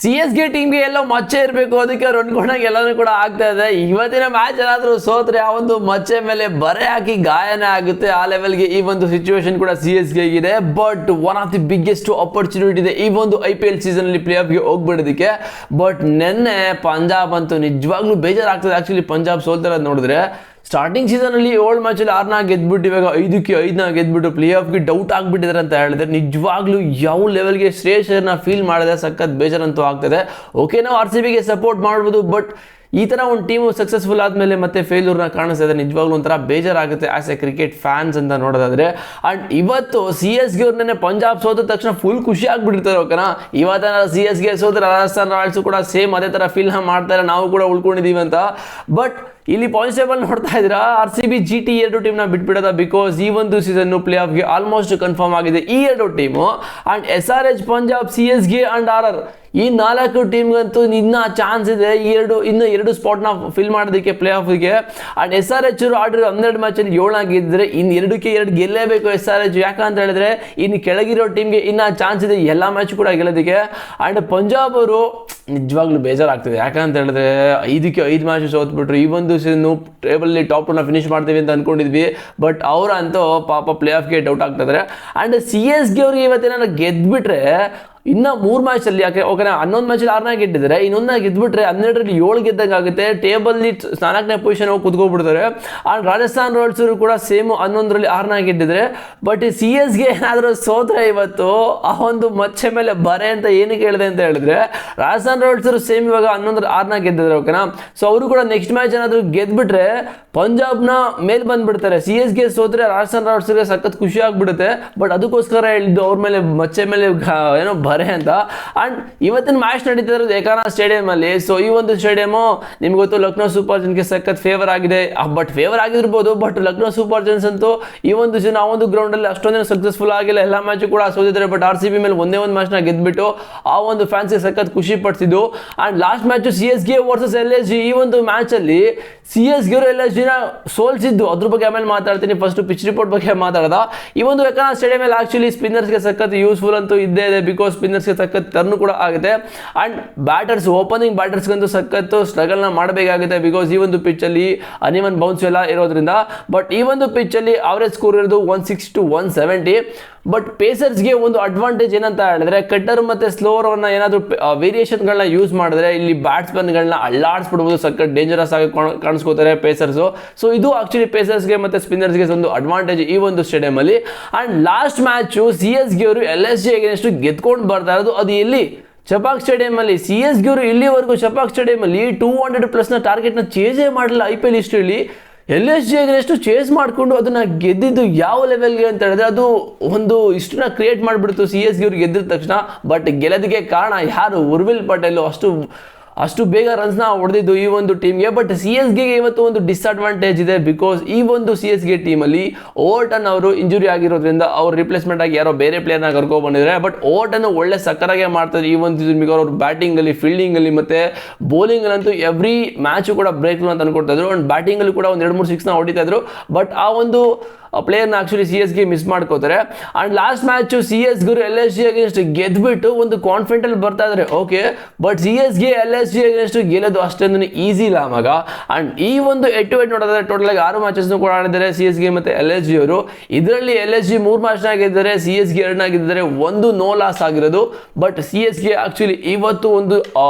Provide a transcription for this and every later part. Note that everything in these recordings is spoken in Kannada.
CSK ಟೀಮ್ಗೆ ಎಲ್ಲೋ ಮಚ್ಚೆ ಇರಬೇಕು, ಅದಕ್ಕೆ ರನ್ ಕೊಡೋಕೆ ಎಲ್ಲಾನು ಕೂಡ ಆಗ್ತಾ ಇದೆ. ಇವತ್ತಿನ ಮ್ಯಾಚ್ ಏನಾದರೂ ಸೋತ್ರೆ ಆ ಒಂದು ಮಚ್ಚೆ ಮೇಲೆ ಬರೆ ಹಾಕಿ ಗಾಯನೇ ಆಗುತ್ತೆ. ಆ ಲೆವೆಲ್ಗೆ ಈ ಒಂದು ಸಿಚುವೇಶನ್ ಕೂಡ CSK ಇದೆ. But one of the biggest opportunity ಇದೆ ಈ ಒಂದು IPL ಸೀಸನ್ ಅಲ್ಲಿ ಪ್ಲೇ ಆಫ್ಗೆ ಹೋಗ್ಬಿಡೋದಕ್ಕೆ. ಬಟ್ ನೆನ್ನೆ ಪಂಜಾಬ್ ಅಂತೂ ನಿಜವಾಗ್ಲೂ ಬೇಜಾರಾಗ್ತದೆ. ಆಕ್ಚುಲಿ ಪಂಜಾಬ್ ಸೋಲ್ತಿರೋದು ನೋಡಿದ್ರೆ ಸ್ಟಾರ್ಟಿಂಗ್ ಸೀಸನ್ ಅಲ್ಲಿ 7 ಮ್ಯಾಚಲ್ಲಿ 6 ಗೆದ್ಬಿಟ್ಟು ಇವಾಗ 5ಕ್ಕೆ 5 ಗೆದ್ಬಿಟ್ಟು ಪ್ಲೇ ಆಫ್ಗೆ ಡೌಟ್ ಆಗ್ಬಿಟ್ಟಿದ್ದಾರೆ ಅಂತ ಹೇಳಿದ್ರೆ ನಿಜವಾಗ್ಲೂ ಯಾವ ಲೆವೆಲ್ಗೆ ಶ್ರೇಯಸ್ಸರ್ನ ಫೀಲ್ ಮಾಡಿದ್ರೆ ಸಖತ್ ಬೇಜಾರಂತೂ ಆಗ್ತದೆ. ಓಕೆ, ನಾವು RCBಗೆ ಸಪೋರ್ಟ್ ಮಾಡ್ಬೋದು, ಬಟ್ ಈ ಥರ ಒಂದು ಟೀಮು ಸಕ್ಸಸ್ಫುಲ್ ಆದಮೇಲೆ ಮತ್ತೆ ಫೇಲ್ಯೂರ್ನ ಕಾಣಿಸ್ತಾ ಇದೆ. ನಿಜವಾಗ್ಲೂ ಒಂಥರ ಬೇಜಾರಾಗುತ್ತೆ ಆಸ್ ಎ ಕ್ರಿಕೆಟ್ ಫ್ಯಾನ್ಸ್ ಅಂತ ನೋಡೋದಾದ್ರೆ. ಆ್ಯಂಡ್ ಇವತ್ತು CSK ಅವ್ರನ್ನೇ ಪಂಜಾಬ್ ಸೋತ ತಕ್ಷಣ ಫುಲ್ ಖುಷಿ ಆಗ್ಬಿಟ್ಟಿರ್ತಾರೆ. ಓಕೆನಾ, ಇವತ್ತ CSK ಸೋದ್ರೆ ರಾಜಸ್ಥಾನ್ ರಾಯಲ್ಸು ಕೂಡ ಸೇಮ್ ಅದೇ ಥರ ಫೀಲ್ ಮಾಡ್ತಾರೆ, ನಾವು ಕೂಡ ಉಳ್ಕೊಂಡಿದ್ದೀವಿ ಅಂತ. ಬಟ್ ಇಲ್ಲಿ ಪಾಯಿಂಟ್ಸ್ ಟೇಬಲ್ ನೋಡ್ತಾ ಇದ್ದೀರಾ, RCB GT ಎರಡು ಟೀಮ್ನ ಬಿಟ್ಬಿಡೋದ. ಬಿಕಾಸ್ ಈ ಒಂದು ಸೀಸನ್ ಪ್ಲೇ ಆಫ್ಗೆ ಆಲ್ಮೋಸ್ಟ್ ಕನ್ಫರ್ಮ್ ಆಗಿದೆ ಈ ಎರಡು team. And SRH, Punjab, CSK and RR ಈ 4 ಟೀಮ್ಗಂತೂ ಇನ್ನೂ ಚಾನ್ಸ್ ಇದೆ ಇನ್ನು ಎರಡು ಸ್ಪಾಟ್ನ ಫಿಲ್ ಮಾಡೋದಕ್ಕೆ ಪ್ಲೇ ಆಫ್ಗೆ. ಆ್ಯಂಡ್ SRH ಆಡಿರೋ 12 ಮ್ಯಾಚಲ್ಲಿ 7 ಗೆದ್ದರೆ ಇನ್ನು 2 ಗೆಲ್ಲೇಬೇಕು SRH. ಯಾಕಂತ ಹೇಳಿದ್ರೆ ಇನ್ನು ಕೆಳಗಿರೋ ಟೀಮ್ಗೆ ಇನ್ನೂ ಚಾನ್ಸ್ ಇದೆ ಎಲ್ಲ ಮ್ಯಾಚ್ ಕೂಡ ಗೆಲ್ಲೋದಕ್ಕೆ. ಆ್ಯಂಡ್ ಪಂಜಾಬ್ ಅವರು ನಿಜವಾಗ್ಲೂ ಬೇಜಾರಾಗ್ತದೆ. ಯಾಕಂತ ಹೇಳಿದ್ರೆ 5ಕ್ಕೆ 5 ಮ್ಯಾಚ್ ಸೋತ್ಬಿಟ್ರು. ಈ ಒಂದು ಸೀಸನ್ನು ಟೇಬಲ್ಲಿ ಟಾಪ್ 2ನ ಫಿನಿಶ್ ಮಾಡ್ತೀವಿ ಅಂತ ಅಂದ್ಕೊಂಡಿದ್ವಿ, ಬಟ್ ಅವರಂತೂ ಪಾಪ ಪ್ಲೇ ಆಫ್ಗೆ ಡೌಟ್ ಆಗ್ತಿದ್ದಾರೆ. ಆ್ಯಂಡ್ CSK ಅವ್ರಿಗೆ ಇವತ್ತೇನಾದ್ರು ಗೆದ್ಬಿಟ್ರೆ ಇನ್ನು 3 ಮ್ಯಾಚಲ್ಲಿ, ಯಾಕೆ ಓಕೆ 11 ಮ್ಯಾಚಲ್ಲಿ 6 ಗೆದ್ದಿದ್ದಾರೆ, ಇನ್ನೊಂದು ಗೆದ್ಬಿಟ್ರೆ 12ರಲ್ಲಿ 7 ಗೆದ್ದಂಗೆ ಆಗುತ್ತೆ. ಟೇಬಲ್ಲಿ 4ನೇ ಪೊಸಿಷನ್ ಹೋಗಿ ಕುತ್ಕೊಬಿಡ್ತಾರೆ. ಆ್ಯಂಡ್ ರಾಜಸ್ಥಾನ್ ರಾಯಲ್ಸ್ ಕೂಡ ಸೇಮ್ 11ರಲ್ಲಿ 6 ಗೆದ್ದಿದ್ದಾರೆ. ಬಟ್ CSK ಏನಾದರೂ ಸೋತ್ರೆ ಇವತ್ತು ಆ ಒಂದು ಮಚ್ಚೆ ಮೇಲೆ ಬರೆ ಅಂತ ಏನಕ್ಕೆ ಹೇಳಿದೆ ಅಂತ ಹೇಳಿದ್ರೆ, ರಾಜಸ್ಥಾನ್ ರಾಯಲ್ಸ್ ಸೇಮ್ ಇವಾಗ 11ರಲ್ಲಿ 6 ಗೆದ್ದಿದ್ದಾರೆ. ಓಕೆನಾ, ಸೊ ಅವರು ಕೂಡ ನೆಕ್ಸ್ಟ್ ಮ್ಯಾಚ್ ಏನಾದರೂ ಗೆದ್ಬಿಟ್ರೆ ಪಂಜಾಬ್ನ ಮೇಲೆ ಬಂದ್ಬಿಡ್ತಾರೆ. CSK ಸೋತ್ರೆ ರಾಜಸ್ಥಾನ್ ರಾಯಲ್ಸ್ಗೆ ಸಖತ್ ಖುಷಿ ಆಗ್ಬಿಡುತ್ತೆ. ಬಟ್ ಅದಕ್ಕೋಸ್ಕರ ಹೇಳಿದ್ದು ಅವ್ರ ಮೇಲೆ ಮಚ್ಚೆ ಮೇಲೆ ಏನೋ ಬರೆ ಅಂತ. ಆ್ಯಂಡ್ ಇವತ್ತಿನ ಮ್ಯಾಚ್ ನಡೀತಾ ಇರೋದು ಏಕಾನ ಸ್ಟೇಡಿಯಂ ಅಲ್ಲಿ. ಸೊ ಈ ಒಂದು ಸ್ಟೇಡಿಯಮು ನಿಮ್ಗೆ ಗೊತ್ತು ಲಕ್ನೋ ಸೂಪರ್ ಜೈಂಟ್ಸ್ಗೆ ಸಖತ್ ಫೇವರ್ ಆಗಿದೆ. ಬಟ್ ಫೇವರ್ ಆಗಿರ್ಬೋದು, ಬಟ್ ಲಕ್ನೋ ಸೂಪರ್ ಜೈಂಟ್ಸ್ ಅಂತೂ ಈ ಒಂದು ಆ ಒಂದು ಗ್ರೌಂಡಲ್ಲಿ ಅಷ್ಟೊಂದೇನು ಸಕ್ಸಸ್ಫುಲ್ ಆಗಿಲ್ಲ. ಎಲ್ಲ ಮ್ಯಾಚು ಕೂಡ ಸೋತಿದ್ದಾರೆ. ಬಟ್ RCB ಮೇಲೆ ಒಂದೇ ಒಂದು ಮ್ಯಾಚ್ನ ಗೆದ್ಬಿಟ್ಟು ಆ ಒಂದು ಫ್ಯಾನ್ಸ್ಗೆ ಸಖತ್ ಖುಷಿ ಪಡಿಸಿದ್ದು. And last match CSK versus LSG. ಈ ಒಂದು ಮ್ಯಾಚಲ್ಲಿ CSK ಅವರು LSGನ ಸೋಲ್ಸಿದ್ದು, ಅದ್ರ ಬಗ್ಗೆ ಆಮೇಲೆ ಮಾತಾಡ್ತೀನಿ. ಫಸ್ಟ್ ಪಿಚ್ ರಿಪೋರ್ಟ್ ಬಗ್ಗೆ ಮಾತಾಡೋದ. ಈ ಒಂದು ಏಕಾನ ಸ್ಟೇಡಿಯಂ ಅಲ್ಲಿ ಆಕ್ಚುಲಿ ಸ್ಪಿನ್ನರ್ಸ್ಗೆ ಸಖತ್ ಯೂಸ್ಫುಲ್ ಅಂತೂ ಇದ್ದೇ ಇದೆ. ಬಿಕಾಸ್ ಸ್ಪಿನ್ನರ್ಸ್ಗೆ ಸಖತ್ ಟರ್ನ್ ಕೂಡ ಆಗುತ್ತೆ. ಆ್ಯಂಡ್ ಬ್ಯಾಟರ್ಸ್, ಓಪನಿಂಗ್ ಬ್ಯಾಟರ್ಸ್ಗಂತೂ ಸಖತ್ತು ಸ್ಟ್ರಗಲ್ನ ಮಾಡಬೇಕಾಗುತ್ತೆ. ಬಿಕಾಸ್ ಈ ಒಂದು ಪಿಚ್ಚಲ್ಲಿ ಅನಿವನ್ ಬೌನ್ಸ್ ಎಲ್ಲ ಇರೋದ್ರಿಂದ. ಬಟ್ ಈ ಒಂದು ಪಿಚ್ಚಲ್ಲಿ ಅವರೇಜ್ ಸ್ಕೋರ್ ಇರೋದು 160 to 170. ಬಟ್ ಪೇಸರ್ಸ್ಗೆ ಒಂದು ಅಡ್ವಾಂಟೇಜ್ ಏನಂತ ಹೇಳಿದ್ರೆ, ಕಟ್ಟರ್ ಮತ್ತು ಸ್ಲೋವರ್ನ ಏನಾದರೂ ವೇರಿಯೇಷನ್ಗಳನ್ನ ಯೂಸ್ ಮಾಡಿದ್ರೆ ಇಲ್ಲಿ ಬ್ಯಾಟ್ಸ್ಮನ್ಗಳನ್ನ ಅಳ್ಳಾಡಿಸ್ಬಿಡ್ಬೋದು. ಸಖತ್ ಡೇಂಜರಸ್ ಆಗಿ ಕಾಣಿಸ್ಕೋತಾರೆ ಪೇಸರ್ಸು. ಸೊ ಇದು ಆಕ್ಚುಲಿ ಪೇಸರ್ಸ್ಗೆ ಮತ್ತು ಸ್ಪಿನ್ನರ್ಸ್ಗೆ ಒಂದು ಅಡ್ವಾಂಟೇಜ್ ಈ ಒಂದು ಸ್ಟೇಡಿಯಮಲ್ಲಿ. ಆ್ಯಂಡ್ ಲಾಸ್ಟ್ ಮ್ಯಾಚು CSK ಅವರು LSG ಅಗೇನ್ಸ್ಟ್ ಗೆದ್ಕೊಂಡು ಬರ್ತಾ ಇರೋದು ಅದು ಎಲ್ಲಿ, ಚಪಾಕ್ ಸ್ಟೇಡಿಯಂ ಅಲ್ಲಿ. CSK ಅವರು ಇಲ್ಲಿವರೆಗೂ ಚಪಾಕ್ ಸ್ಟೇಡಿಯಂ ಅಲ್ಲಿ 200+ ಟಾರ್ಗೆಟ್ನ ಚೇಸೇ ಮಾಡಲಿಲ್ಲ IPL ಹಿಸ್ಟ್ರಿಯಲ್ಲಿ. LSG ಎಷ್ಟು ಚೇಸ್ ಮಾಡಿಕೊಂಡು ಅದನ್ನು ಗೆದ್ದಿದ್ದು ಯಾವ ಲೆವೆಲ್ಗೆ ಅಂತ ಹೇಳಿದ್ರೆ ಅದು ಒಂದು ಇಷ್ಟನ್ನ ಕ್ರಿಯೇಟ್ ಮಾಡಿಬಿಡ್ತು CSK ಅವ್ರಿಗೆ ಗೆದ್ದಿದ ತಕ್ಷಣ. ಬಟ್ ಗೆಲ್ಲೋದಕ್ಕೆ ಕಾರಣ ಯಾರು, ಉರ್ವಿಲ್ ಪಟೇಲ್ ಅಷ್ಟು ಬೇಗ ರನ್ಸ್ನ ಹೊಡೆದಿದ್ದು ಈ ಒಂದು ಟೀಮ್ಗೆ. ಬಟ್ CSKಗೆ ಇವತ್ತು ಒಂದು ಡಿಸ್ಅಡ್ವಾಂಟೇಜ್ ಇದೆ. ಬಿಕಾಸ್ ಈ ಒಂದು CSK ಟೀಮಲ್ಲಿ ಓವರ್ಟನ್ ಅವರು ಇಂಜುರಿ ಆಗಿರೋದ್ರಿಂದ ಅವ್ರು ರಿಪ್ಲೇಸ್ಮೆಂಟ್ ಆಗಿ ಯಾರೋ ಬೇರೆ ಪ್ಲೇಯರ್ನ ಕರ್ಕೊಂಡು ಬಂದಿದ್ದಾರೆ. ಬಟ್ ಓವರ್ಟನ್ ಒಳ್ಳೆ ಸಕ್ಕರಾಗೆ ಮಾಡ್ತಾರೆ ಈ ಒಂದು ಸೀಸನ್. ಬಿಕಾಸ್ ಅವರು ಬ್ಯಾಟಿಂಗಲ್ಲಿ, ಫೀಲ್ಡಿಂಗಲ್ಲಿ ಮತ್ತು ಬೌಲಿಂಗಲ್ಲಂತೂ ಎವ್ರಿ ಮ್ಯಾಚು ಕೂಡ ಬ್ರೇಕ್ ಅಂತ ಅನ್ಕೊಡ್ತಾ ಇದ್ರು. ಆ್ಯಂಡ್ ಬ್ಯಾಟಿಂಗಲ್ಲಿ ಕೂಡ ಒಂದು 2-3 ಸಿಕ್ಸ್ನ ಹೊಡಿತಾ ಇದ್ರು. ಬಟ್ ಆ ಒಂದು ಪ್ಲೇಯರ್ನ ಆಕ್ಚುಲಿ CSK ಮಿಸ್ ಮಾಡ್ಕೋತಾರೆ. ಆ್ಯಂಡ್ ಲಾಸ್ಟ್ ಮ್ಯಾಚು CSK ಅವರು LSG ಅಗೇನ್ಸ್ಟ್ ಗೆದ್ಬಿಟ್ಟು ಒಂದು ಕಾನ್ಫಿಡೆಂಟಲ್ಲಿ ಬರ್ತಾ ಇದ್ದಾರೆ. Okay, but CSK LSG against ಗೆಲ್ಲೋದು ಅಷ್ಟೊಂದು ಈಸಿ ಇಲ್ಲ ಆವಾಗ. ಆ್ಯಂಡ್ ಈ ಒಂದು 8-8 ನೋಡಿದ್ರೆ ಟೋಟಲ್ ಆಗಿ 6 ಮ್ಯಾಚಸ್ನು ಕೂಡ ಆಡಿದ್ದಾರೆ CSK ಮತ್ತು LSG ಅವರು. ಇದರಲ್ಲಿ LSG 3 ಮ್ಯಾಚ್ನ ಗೆದ್ದಿದ್ದಾರೆ, CSK 2 ಗೆದ್ದಿದ್ದಾರೆ, 1 ನೋ ಲಾಸ್ ಆಗಿರೋದು. ಬಟ್ CSK ಆಕ್ಚುಲಿ ಇವತ್ತು ಒಂದು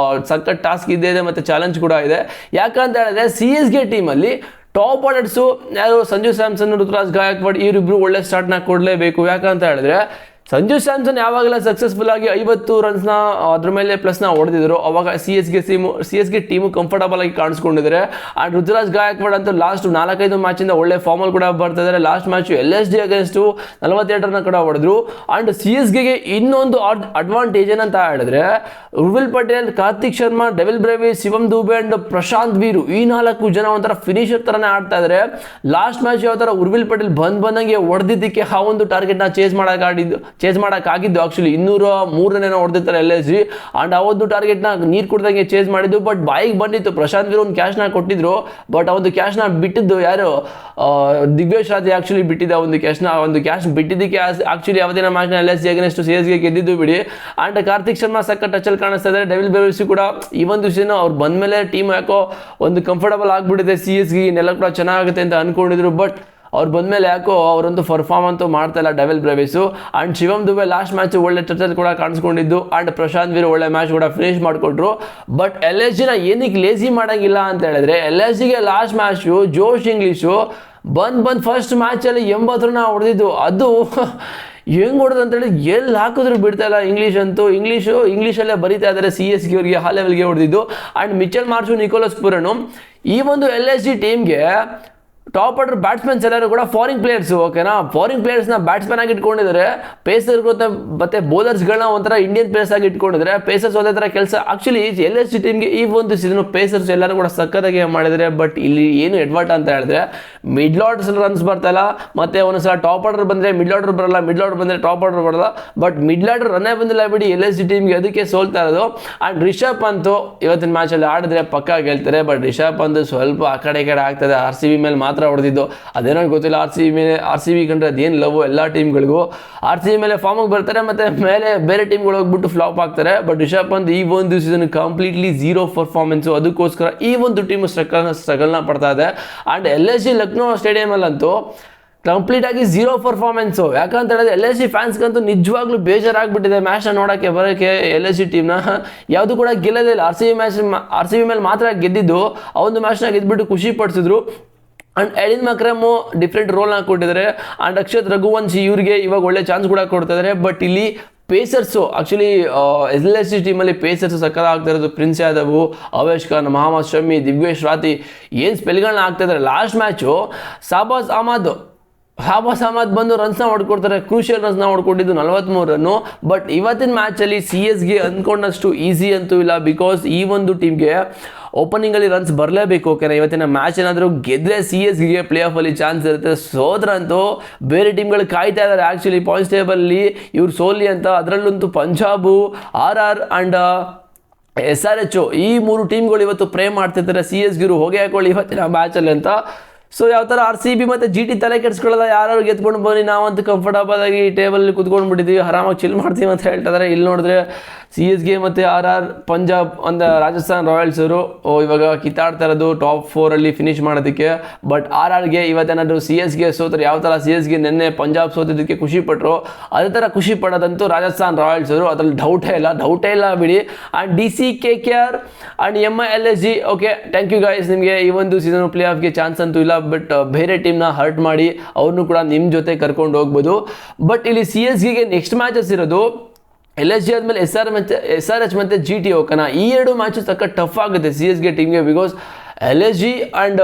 ಸಖತ್ ಟಾಸ್ಕ್ ಇದೆ ಮತ್ತು ಚಾಲೆಂಜ್ ಕೂಡ ಇದೆ. ಯಾಕಂತ ಹೇಳಿದ್ರೆ CSK ಟೀಮಲ್ಲಿ ಟಾಪ್ ಆರ್ಡರ್ಸು ಯಾರು, ಸಂಜು ಸ್ಯಾಮ್ಸನ್, ಋತುರಾಜ್ ಗಾಯಕ್ವಾಡ್ ಇವರಿಬ್ರು ಒಳ್ಳೆ ಸ್ಟಾರ್ಟ್ನ ಕೊಡಲೇಬೇಕು. ಯಾಕಂತ ಹೇಳಿದ್ರೆ ಸಂಜು ಸ್ಯಾಮ್ಸನ್ ಯಾವಾಗಲೇ ಸಕ್ಸಸ್ಫುಲ್ ಆಗಿ 50 ರನ್ಸ್ನ ಅದ್ರ ಮೇಲೆ ಪ್ಲಸ್ನ ಹೊಡೆದಿದ್ರು, ಅವಾಗ CSK ಟೀಮು ಕಂಫರ್ಟಬಲ್ ಆಗಿ ಕಾಣಿಸ್ಕೊಂಡಿದ್ದಾರೆ. ಆ್ಯಂಡ್ ಋತುರಾಜ್ ಗಾಯಕ್ವಾಡ್ ಅಂತೂ ಲಾಸ್ಟ್ 4-5 ಮ್ಯಾಚಿಂದ ಒಳ್ಳೆ ಫಾರ್ಮಲ್ಲಿ ಕೂಡ ಬರ್ತಾ ಇದ್ದಾರೆ. Last match LSG against 42 run ಕೂಡ ಹೊಡೆದ್ರು. ಆ್ಯಂಡ್ CSKಗೆ ಇನ್ನೊಂದು ಅಡ್ವಾಂಟೇಜ್ ಏನಂತ ಹೇಳಿದ್ರೆ, ಉರ್ವಿಲ್ ಪಟೇಲ್, ಕಾರ್ತಿಕ್ ಶರ್ಮಾ, ಡೆವಿಲ್ ಬ್ರೇವಿ, ಶಿವಮ್ ದುಬೆ ಆ್ಯಂಡ್ ಪ್ರಶಾಂತ್ ವೀರು ಈ 4 ಜನ ಒಂಥರ ಫಿನಿಷರ್ ಥರನೇ ಆಡ್ತಾ ಇದ್ದಾರೆ. ಲಾಸ್ಟ್ ಮ್ಯಾಚ್ ಯಾವ ಥರ ಉರ್ವಿಲ್ ಪಟೇಲ್ ಬಂದಂಗೆ ಹೊಡೆದಿದ್ದಕ್ಕೆ ಆ ಒಂದು ಟಾರ್ಗೆಟ್ನ ಚೇಸ್ ಮಾಡೋಕ್ಕಾಗಿದ್ದು. ಆ್ಯಕ್ಚುಲಿ 203 ರನ್ ಹೊಡೆದಿರ್ತಾರೆ LSG. ಆ್ಯಂಡ್ ಆ ಒಂದು ಟಾರ್ಗೆಟ್ನ ನೀರು ಕುಡ್ದಂಗೆ ಚೇಸ್ ಮಾಡಿದ್ದು. ಬಟ್ ಬಾಯಿಗೆ ಬಂದಿತ್ತು, ಪ್ರಶಾಂತ್ ವೀರ್ ಒಂದು ಕ್ಯಾಶ್ನ ಕೊಟ್ಟಿದ್ರು. ಬಟ್ ಆ ಒಂದು ಕ್ಯಾಶ್ನ ಬಿಟ್ಟಿದ್ದು ಯಾರು, ದಿಗ್ವೇಶ್ ರಾಜೆ ಆ್ಯಕ್ಚುಲಿ ಬಿಟ್ಟಿದ್ದ ಒಂದು ಕ್ಯಾಶ್ ಬಿಟ್ಟಿದ್ದಕ್ಕೆ ಆ್ಯಕ್ಚುಲಿ ಅವತ್ತಿನ ಮ್ಯಾಚ್ನ LSG ಅಗೇನ್ಸ್ಟ್ CSK ಗೆದ್ದಿದ್ದು ಬಿಡಿ. ಆ್ಯಂಡ್ ಕಾರ್ತಿಕ್ ಶರ್ಮಾ ಸಕ್ಕ ಟಚಲ್ಲಿ ಕಾಣಿಸ್ತಾ ಇದ್ದಾರೆ. ಡೆವಿಲ್ ಬ್ರೇವಿಸ್ ಕೂಡ ಈ ಒಂದು ಸೀಸನ್ ಅವ್ರು ಬಂದಮೇಲೆ ಟೀಮ್ ಯಾಕೋ ಒಂದು ಕಂಫರ್ಟಬಲ್ ಆಗಿಬಿಟ್ಟಿದೆ. CSK ಇನ್ನೆಲ್ಲ ಕೂಡ ಚೆನ್ನಾಗುತ್ತೆ ಅಂತ ಅಂದ್ಕೊಂಡಿದ್ರು. ಬಟ್ ಅವ್ರು ಬಂದಮೇಲೆ ಯಾಕೋ ಅವರೊಂದು ಪರ್ಫಾರ್ಮ್ ಅಂತೂ ಮಾಡ್ತಾ ಇಲ್ಲ Dewald Brevis. And Shivam Dube last match ಒಳ್ಳೆ ಟಚಲ್ಲಿ ಕೂಡ ಕಾಣಿಸ್ಕೊಂಡಿದ್ದು. ಆ್ಯಂಡ್ ಪ್ರಶಾಂತ್ ವೀರ್ ಒಳ್ಳೆ ಮ್ಯಾಚ್ ಕೂಡ ಫಿನಿಶ್ ಮಾಡಿಕೊಟ್ರು. ಬಟ್ LSGನ ಏನಕ್ಕೆ ಲೇಸಿ ಮಾಡೋಂಗಿಲ್ಲ ಅಂತ ಹೇಳಿದ್ರೆ, LSGಗೆ ಲಾಸ್ಟ್ ಮ್ಯಾಚು ಜೋಶ್ ಇಂಗ್ಲೀಷು ಬಂದು ಫಸ್ಟ್ ಮ್ಯಾಚಲ್ಲಿ 80 ರನ್ ಹೊಡೆದಿದ್ದು. ಅದು ಹೆಂಗೆ ಹೊಡೆದು ಅಂತೇಳಿ ಎಲ್ಲಿ ಹಾಕಿದ್ರು ಬಿಡ್ತಾ ಇಲ್ಲ. ಇಂಗ್ಲೀಷಲ್ಲೇ ಬರೀತಾ ಇದ್ದಾರೆ CSK ಅವರಿಗೆ ಆ ಲೆವೆಲ್ಗೆ ಹೊಡೆದಿದ್ದು. ಆ್ಯಂಡ್ ಮಿಚೆಲ್ ಮಾರ್ಷು, ನಿಕೋಲಸ್ ಪುರನು ಈ ಒಂದು LSG ಟೀಮ್ಗೆ ಟಾಪ್ ಆರ್ಡರ್ ಬ್ಯಾಟ್ಸ್ಮನ್ಸ್ ಎಲ್ಲರೂ ಕೂಡ ಫಾರಿನ್ ಪ್ಲೇಯರ್ಸು. ಓಕೆನಾ, ಫಾರಿನ್ ಪ್ಲೇಯರ್ಸ್ನ ಬ್ಯಾಟ್ಸ್ಮನ್ ಆಗಿ ಇಟ್ಕೊಂಡಿದ್ದಾರೆ. ಪೇಸರ್ ಮತ್ತು ಬೌಲರ್ಸ್ಗಳನ್ನ ಒಂಥರ ಇಂಡಿಯನ್ ಪ್ಲೇಯರ್ಸ್ ಆಗಿ ಇಟ್ಕೊಂಡಿದ್ದಾರೆ. ಪೇಸರ್ಸ್ ಒಂದೇ ಥರ ಕೆಲಸ. ಆ್ಯಕ್ಚುಲಿ LSG ಟೀಮ್ಗೆ ಈ ಒಂದು ಸೀಸನ್ ಪೇಸರ್ಸ್ ಎಲ್ಲರೂ ಕೂಡ ಸಕ್ಕತ್ತಾಗಿ ಮಾಡಿದ್ದಾರೆ. ಬಟ್ ಇಲ್ಲಿ ಏನು ಎಡ್ವರ್ಟ್ ಅಂತ ಹೇಳಿದ್ರೆ, ಮಿಡ್ಲ್ ಆರ್ಡರ್ ರನ್ಸ್ ಬರ್ತಾಯಿಲ್ಲ. ಮತ್ತು ಒಂದೊಂದ್ಸಲ ಟಾಪ್ ಆರ್ಡರ್ ಬಂದರೆ ಮಿಡ್ಲ್ ಆರ್ಡರ್ ಬರಲ್ಲ, ಮಿಡ್ಲ್ ಆರ್ಡರ್ ಬಂದರೆ ಟಾಪ್ ಆರ್ಡರ್ ಬರಲ್ಲ. ಬಟ್ ಮಿಡ್ಲ್ ಆರ್ಡರ್ ರನ್ನೇ ಬಂದಿಲ್ಲ ಬಿಡಿ LSG ಟೀಮ್ಗೆ, ಅದಕ್ಕೆ ಸೋಲ್ತಾ ಇರೋದು. ಆ್ಯಂಡ್ ರಿಷಬ್ ಪಂತ್ ಇವತ್ತಿನ ಮ್ಯಾಚಲ್ಲಿ ಆಡಿದ್ರೆ ಪಕ್ಕ ಗೆಲ್ತಾರೆ. ಬಟ್ ರಿಷಬ್ ಪಂತ್ ಸ್ವಲ್ಪ ಆ ಕಡೆ ಆಗ್ತದೆ. RCB ಮೇಲೆ ಮಾತ್ರ ಹೊಡೆದಿದ್ದು. ಅದೇನೋ ಗೊತ್ತಿಲ್ಲ, RCB ಕಂಡ್ರೆ ಅದೇನು ಲವ್ ಎಲ್ಲ ಟೀಮ್ಗಳಿಗೂ. RCB ಮೇಲೆ ಫಾರ್ಮಿಗೆ ಬರ್ತಾರೆ, ಮತ್ತು ಮೇಲೆ ಬೇರೆ ಟೀಮ್ಗಳು ಹೋಗ್ಬಿಟ್ಟು ಫ್ಲಾಪ್ ಆಗ್ತಾರೆ. ಬಟ್ ರಿಷಬ್ ಪಂತ್ ಈ ಒಂದು ಸೀಸನ್ ಕಂಪ್ಲೀಟ್ಲಿ ಝೀರೋ ಪರ್ಫಾರ್ಮೆನ್ಸು. ಅದಕ್ಕೋಸ್ಕರ ಈ ಒಂದು ಟೀಮು ಸ್ಟ್ರಗಲ್ನ ಪಡ್ತಾ ಇದೆ. ಆ್ಯಂಡ್ LSG ಲಕ್ನೋ ಸ್ಟೇಡಿಯಮಲ್ಲಂತೂ ಕಂಪ್ಲೀಟಾಗಿ ಝೀರೋ ಪರ್ಫಾರ್ಮೆನ್ಸು. ಯಾಕಂತ ಹೇಳಿದ್ರೆ LSG ಫ್ಯಾನ್ಸ್ಗಂತೂ ನಿಜವಾಗ್ಲೂ ಬೇಜಾರಾಗ್ಬಿಟ್ಟಿದೆ ಮ್ಯಾಚ್ನ ಬರೋಕ್ಕೆ. LSG ಟೀಮ್ನ ಯಾವುದು ಕೂಡ ಗೆಲ್ಲೋದೇ ಇಲ್ಲ. RCB ಮೇಲೆ ಮಾತ್ರ ಗೆದ್ದಿದ್ದು. ಆ ಒಂದು ಮ್ಯಾಚ್ನ ಗೆದ್ದುಬಿಟ್ಟು ಖುಷಿ ಪಡಿಸಿದ್ರು. ಆ್ಯಂಡ್ ಎಡಿನ್ ಮಕ್ರಮು ಡಿಫ್ರೆಂಟ್ ರೋಲ್ನ ಕೊಟ್ಟಿದ್ದಾರೆ. ಆ್ಯಂಡ್ ಅಕ್ಷತ್ ರಘುವಂಶಿ ಇವ್ರಿಗೆ ಇವಾಗ ಒಳ್ಳೆ ಚಾನ್ಸ್ ಕೂಡ ಕೊಡ್ತಿದ್ದಾರೆ. ಬಟ್ ಇಲ್ಲಿ ಪೇಸರ್ಸು ಆ್ಯಕ್ಚುಲಿ LSG ಟೀಮಲ್ಲಿ ಪೇಸರ್ಸು ಸಕ್ಕತ್ತಾಗ್ತಾ ಇರೋದು. ಪ್ರಿನ್ಸ್ ಯಾದವ್, ಅವೇಶ್ ಖಾನ್, ಮೊಹಮ್ಮದ್ ಶಮಿ, ದಿಗ್ವೇಶ್ ರಾತಿ ಏನು ಸ್ಪೆಲ್ಗಳನ್ನ ಆಗ್ತಾಯಿದ್ದಾರೆ. ಲಾಸ್ಟ್ ಮ್ಯಾಚು ಶಾಬಾಸ್ ಅಹಮದ್ ಬಂದು ರನ್ಸ್ನ ಹೊಡ್ಕೊಡ್ತಾರೆ. ಕ್ರೂಷಿಯಲ್ ರನ್ಸ್ನ ಹೊಡ್ಕೊಟ್ಟಿದ್ದು 43 ರನ್ನು. ಬಟ್ ಇವತ್ತಿನ ಮ್ಯಾಚಲ್ಲಿ CSK ಅಂದ್ಕೊಂಡಷ್ಟು ಈಸಿ ಅಂತೂ ಇಲ್ಲ. ಬಿಕಾಸ್ ಈ ಒಂದು ಟೀಮ್ಗೆ ಓಪನಿಂಗಲ್ಲಿ ರನ್ಸ್ ಬರಲೇಬೇಕು. ಓಕೆನಾ, ಇವತ್ತಿನ ಮ್ಯಾಚ್ ಏನಾದರೂ ಗೆದ್ದರೆ CSKಗೆ ಪ್ಲೇ ಆಫಲ್ಲಿ ಚಾನ್ಸ್ ಇರುತ್ತೆ. ಸೋದ್ರಂತೂ ಬೇರೆ ಟೀಮ್ಗಳು ಕಾಯ್ತಾ ಇದ್ದಾರೆ ಆ್ಯಕ್ಚುಲಿ ಪಾಯಿಂಟ್ಸ್ ಟೇಬಲ್ಲಿ ಇವ್ರು ಸೋಲಿ ಅಂತ. ಅದರಲ್ಲಂತೂ ಪಂಜಾಬು, RR ಆ್ಯಂಡ್ SRH ಈ 3 ಟೀಮ್ಗಳು ಇವತ್ತು ಪ್ರೇ ಮಾಡ್ತಿರ್ತಾರೆ CSK ಹೋಗಿ ಹಾಕೊಳ್ಳಿ ಇವತ್ತಿನ ಮ್ಯಾಚಲ್ಲಿ ಅಂತ. ಸೊ ಯಾವ ಥರ RCB ಮತ್ತು GT ತಲೆ ಕೆಡಿಸ್ಕೊಳ್ಳೋದ, ಯಾರು ಗೆದ್ಕೊಂಡು ಬನ್ನಿ, ನಾವಂತೂ ಕಂಫರ್ಟಬಲ್ ಆಗಿ ಟೇಬಲಲ್ಲಿ ಕುತ್ಕೊಂಡ್ಬಿಟ್ಟಿದ್ದೀವಿ, ಆರಾಮಾಗಿ ಚಿಲ್ ಮಾಡ್ತೀವಿ ಅಂತ ಹೇಳ್ತಿದ್ದಾರೆ. ಇಲ್ಲಿ ನೋಡಿದ್ರೆ CSK ಮತ್ತು RR, ಪಂಜಾಬ್ ಅಂದರೆ ರಾಜಸ್ಥಾನ್ ರಾಯಲ್ಸ್ ಅವರು ಇವಾಗ ಕಿತ್ತಾಡ್ತಾ ಇರೋದು ಟಾಪ್ 4 ಫಿನಿಶ್ ಮಾಡೋದಕ್ಕೆ. ಬಟ್ RRಗೆ ಇವತ್ತೇನಾದರೂ CSK ಸೋತರು ಯಾವ ಥರ CSK ನಿನ್ನೆ ಪಂಜಾಬ್ ಸೋತಿದ್ದಕ್ಕೆ ಖುಷಿ ಪಟ್ಟರು, ಅದೇ ಥರ ಖುಷಿ ಪಡೋದಂತೂ ರಾಜಸ್ಥಾನ್ ರಾಯಲ್ಸ್ ಅವರು. ಅದ್ರಲ್ಲಿ ಡೌಟೇ ಇಲ್ಲ ಬಿಡಿ. And DC, KKR and MI LSG. Okay, thank you guys. ನಿಮಗೆ ಈ ಒಂದು ಸೀಸನ್ ಪ್ಲೇ ಆಫ್ಗೆ ಚಾನ್ಸ್ ಅಂತೂ ಇಲ್ಲ. ಬಟ್ ಬೇರೆ ಟೀಮ್ನ ಹರ್ಟ್ ಮಾಡಿ ಅವ್ರನ್ನೂ ಕೂಡ ನಿಮ್ಮ ಜೊತೆ ಕರ್ಕೊಂಡು ಹೋಗ್ಬೋದು. ಬಟ್ ಇಲ್ಲಿ CSKಗೆ ನೆಕ್ಸ್ಟ್ ಮ್ಯಾಚಸ್ ಇರೋದು LSG ಆದಮೇಲೆ SRH ಮತ್ತು GT. ಓಕೆನಾ, ಈ 2 ಮ್ಯಾಚಸ್ ಸಕ್ಕ ಟಫ್ ಆಗುತ್ತೆ CSK ಟೀಮ್ಗೆ. Because LSG and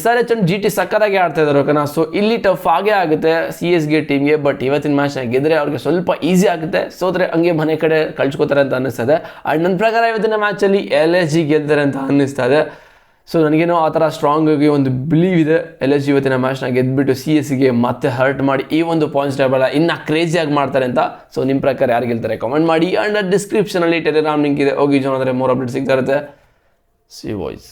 SRH and GT ಸಕ್ಕತ್ತಾಗಿ ಆಡ್ತಾ ಇದ್ದಾರೆ. ಓಕೆನಾ, ಸೊ ಇಲ್ಲಿ ಟಫ್ ಆಗೇ ಆಗುತ್ತೆ CSK ಟೀಮ್ಗೆ. ಬಟ್ ಇವತ್ತಿನ ಮ್ಯಾಚ್ನ ಗೆದ್ದರೆ ಅವ್ರಿಗೆ ಸ್ವಲ್ಪ ಈಸಿ ಆಗುತ್ತೆ, ಸೋತ್ರೆ ಹಂಗೆ ಮನೆ ಕಡೆ ಕಳ್ಸ್ಕೊತಾರೆ ಅಂತ ಅನ್ನಿಸ್ತದೆ. ಆ್ಯಂಡ್ ನನ್ನ ಪ್ರಕಾರ ಇವತ್ತಿನ ಮ್ಯಾಚಲ್ಲಿ LSG ಗೆಲ್ತಾರೆ ಅಂತ ಅನ್ನಿಸ್ತಾ ಇದೆ. ಸೊ ನನಗೇನೋ ಆ ಥರ ಸ್ಟ್ರಾಂಗ್ ಆಗಿ ಒಂದು ಬಿಲೀವ್ ಇದೆ. LSG ಇವತ್ತಿನ ಮ್ಯಾಚ್ನ ಗೆದ್ದುಬಿಟ್ಟು CSKಗೆ ಮತ್ತೆ ಹರ್ಟ್ ಮಾಡಿ ಈ ಒಂದು ಪಾಯಿಂಟ್ಸ್ ಟೇಬಲ್ ಇನ್ನೂ ಕ್ರೇಜಿಯಾಗಿ ಮಾಡ್ತಾರೆ ಅಂತ. ಸೊ ನಿಮ್ಮ ಪ್ರಕಾರ ಯಾರು ಗೆಲ್ತಾರೆ ಕಮೆಂಟ್ ಮಾಡಿ. ಆ್ಯಂಡ್ ಡಿಸ್ಕ್ರಿಪ್ಷನಲ್ಲಿ ಟೆಲಿಗ್ರಾಮ್ ಲಿಂಕ್ ಇದೆ, ಹೋಗಿ ಜಾಯ್ನ್ ಆದರೆ ಮೋರ್ ಅಪ್ಡೇಟ್ ಸಿಗ್ತಾ ಇರುತ್ತೆ. C voice.